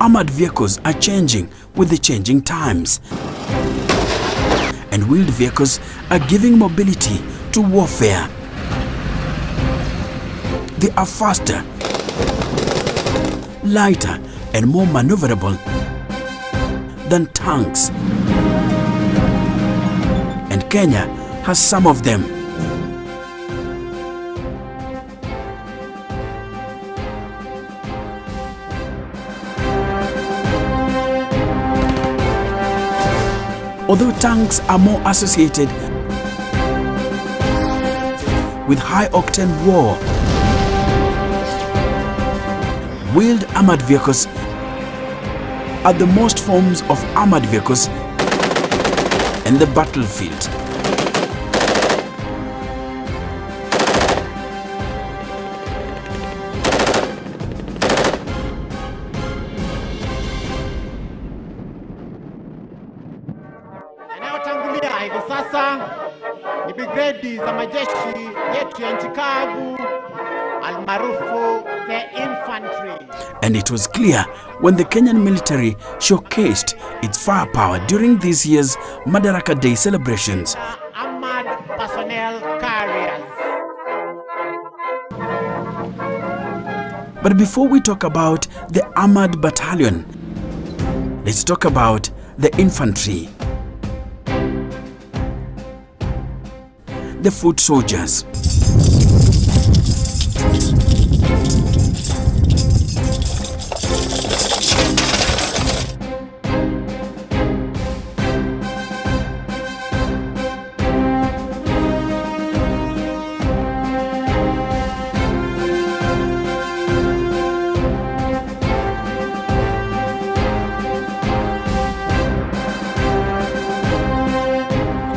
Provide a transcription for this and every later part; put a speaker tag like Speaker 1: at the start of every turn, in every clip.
Speaker 1: armored vehicles are changing with the changing times, and wheeled vehicles are giving mobility to warfare. They are faster, lighter, and more maneuverable than tanks, and Kenya has some of them. Although tanks are more associated with high-octane war, wheeled armored vehicles are the most forms of armored vehicles in the battlefield.
Speaker 2: Yanayotangulia hivi sasa ni brigade za majeshi yetu ya nchi kavu almaarufu the infantry.
Speaker 1: And it was clear when the Kenyan military showcased its firepower during this year's Madaraka Day celebrations.
Speaker 2: Armored personnel carriers.
Speaker 1: But before we talk about the armored battalion, let's talk about the infantry, the foot soldiers.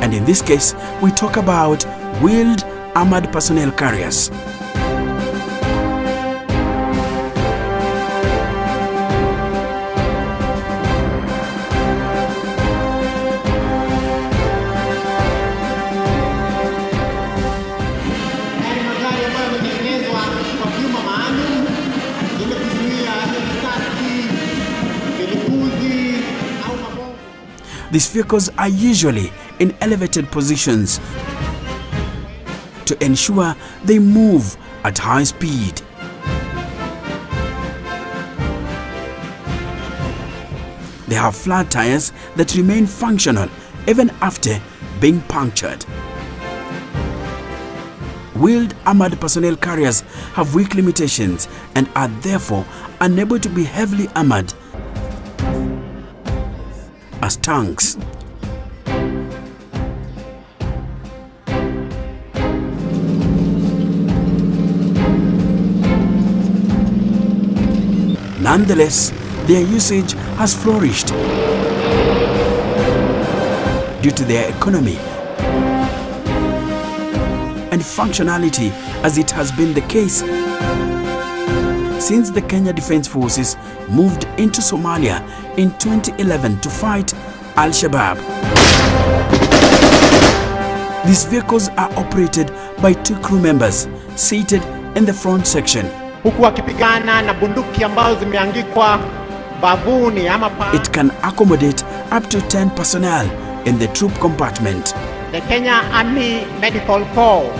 Speaker 1: And in this case, we talk about wheeled armored personnel carriers. These vehicles are usually in elevated positions to ensure they move at high speed. They have flat tires that remain functional even after being punctured. Wheeled armored personnel carriers have weak limitations and are therefore unable to be heavily armored as tanks. Nonetheless, their usage has flourished due to their economy and functionality, as it has been the case since the Kenya Defence Forces moved into Somalia in 2011 to fight Al-Shabaab. These vehicles are operated by 2 crew members seated in the front section.
Speaker 2: Huku wakipigana na bunduki ambazo zimeangikwa bavuni ama
Speaker 1: It can accommodate up to 10 personnel in the troop compartment.
Speaker 2: The Kenya Army Medical Corps.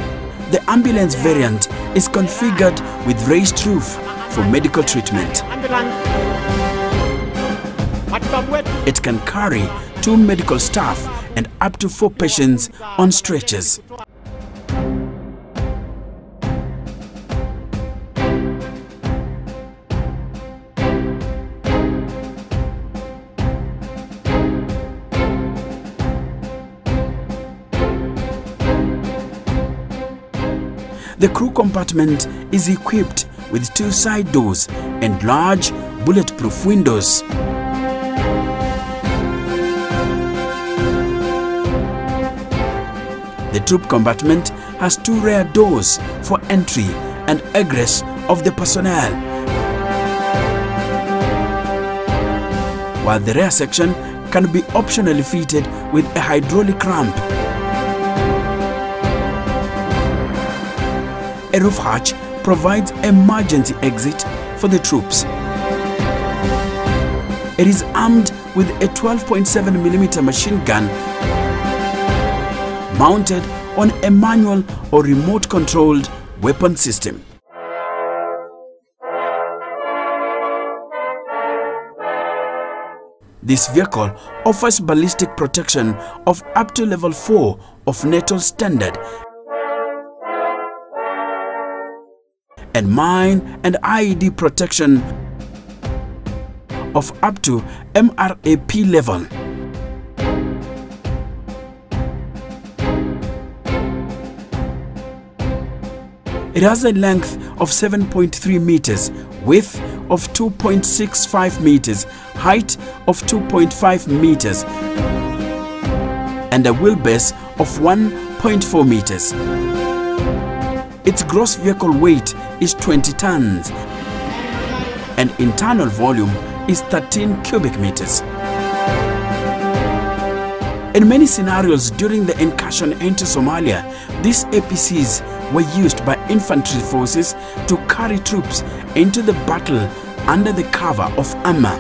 Speaker 1: The ambulance variant is configured with raised roof for medical treatment. It can carry 2 medical staff and up to 4 patients on stretchers. The crew compartment is equipped with 2 side doors and large bulletproof windows. The troop compartment has 2 rear doors for entry and egress of the personnel, while the rear section can be optionally fitted with a hydraulic ramp. A roof hatch provides emergency exit for the troops. It is armed with a 12.7mm machine gun mounted on a manual or remote-controlled weapon system. This vehicle offers ballistic protection of up to level 4 of NATO standard and mine and IED protection of up to MRAP level. It has a length of 7.3 meters, width of 2.65 meters, height of 2.5 meters, and a wheelbase of 1.4 meters. Its gross vehicle weight is 20 tons and internal volume is 13 cubic meters. In many scenarios during the incursion into Somalia, these APCs were used by infantry forces to carry troops into the battle under the cover of armor.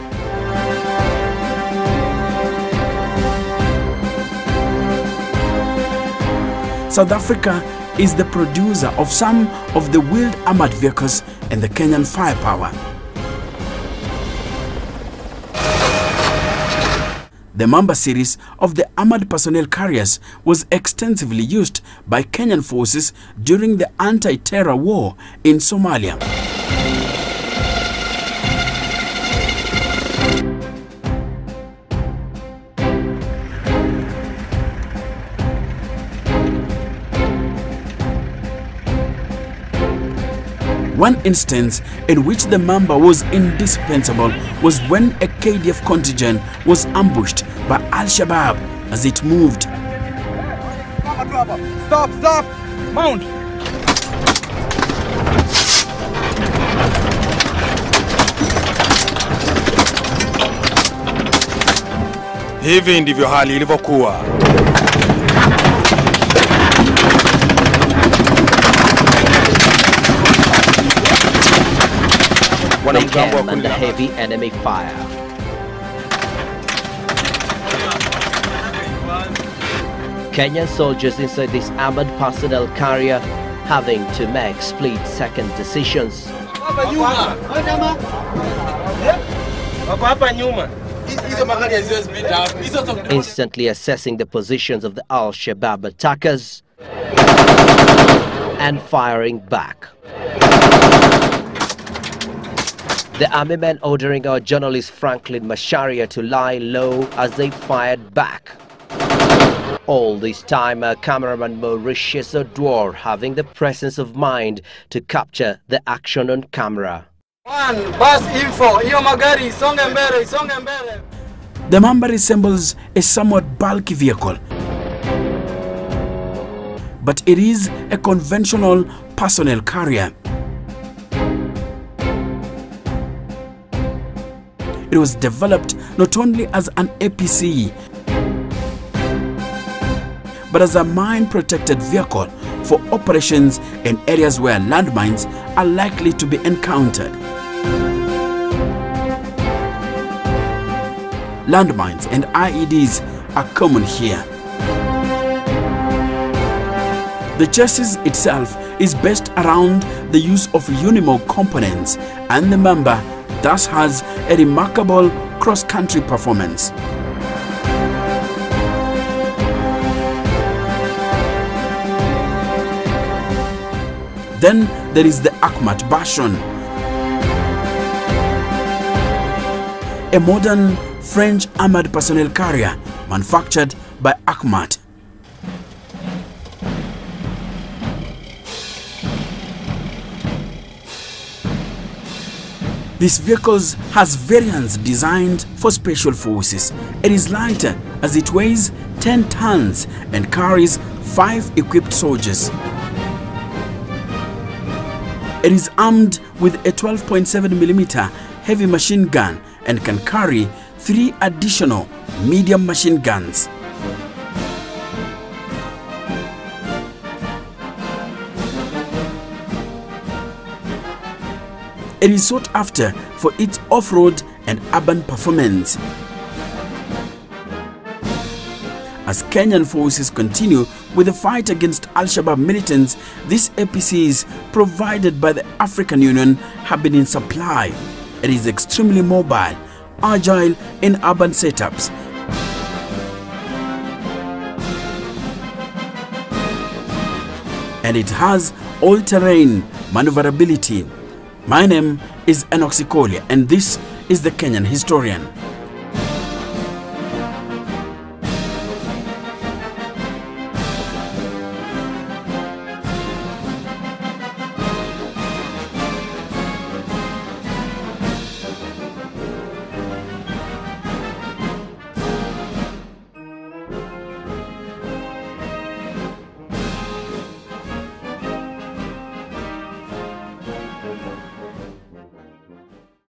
Speaker 1: South Africa is the producer of some of the wheeled armored vehicles in the Kenyan firepower. The Mamba series of the armored personnel carriers was extensively used by Kenyan forces during the anti-terror war in Somalia. One instance in which the Mamba was indispensable was when a KDF contingent was ambushed by Al-Shabaab as it moved.
Speaker 3: Stop! Stop! Mount!
Speaker 4: Hivi ndivyo hali ilivyokuwa.
Speaker 5: They came under heavy enemy fire. Kenyan soldiers inside this armored personnel carrier having to make split-second decisions. Instantly assessing the positions of the Al-Shabaab attackers and firing back. The army men ordering our journalist Franklin Masharia to lie low as they fired back. All this time, our cameraman Mauritius Odwar having the presence of mind to capture the action on camera.
Speaker 1: The Mamba resembles a somewhat bulky vehicle, but it is a conventional personnel carrier. It was developed not only as an APC, but as a mine-protected vehicle for operations in areas where landmines are likely to be encountered. Landmines and IEDs are common here. The chassis itself is based around the use of Unimog components, and the Mamba thus has a remarkable cross-country performance. Then there is the Armoured Bastion, a modern French armored personnel carrier manufactured by Armoured. This vehicle has variants designed for special forces. It is lighter as it weighs 10 tons and carries 5 equipped soldiers. It is armed with a 12.7mm heavy machine gun and can carry 3 additional medium machine guns. It is sought after for its off-road and urban performance. As Kenyan forces continue with the fight against Al-Shabaab militants, these APCs provided by the African Union have been in supply. It is extremely mobile, agile in urban setups, and it has all-terrain maneuverability. My name is Enoch Sikolia, and this is the Kenyan Historian.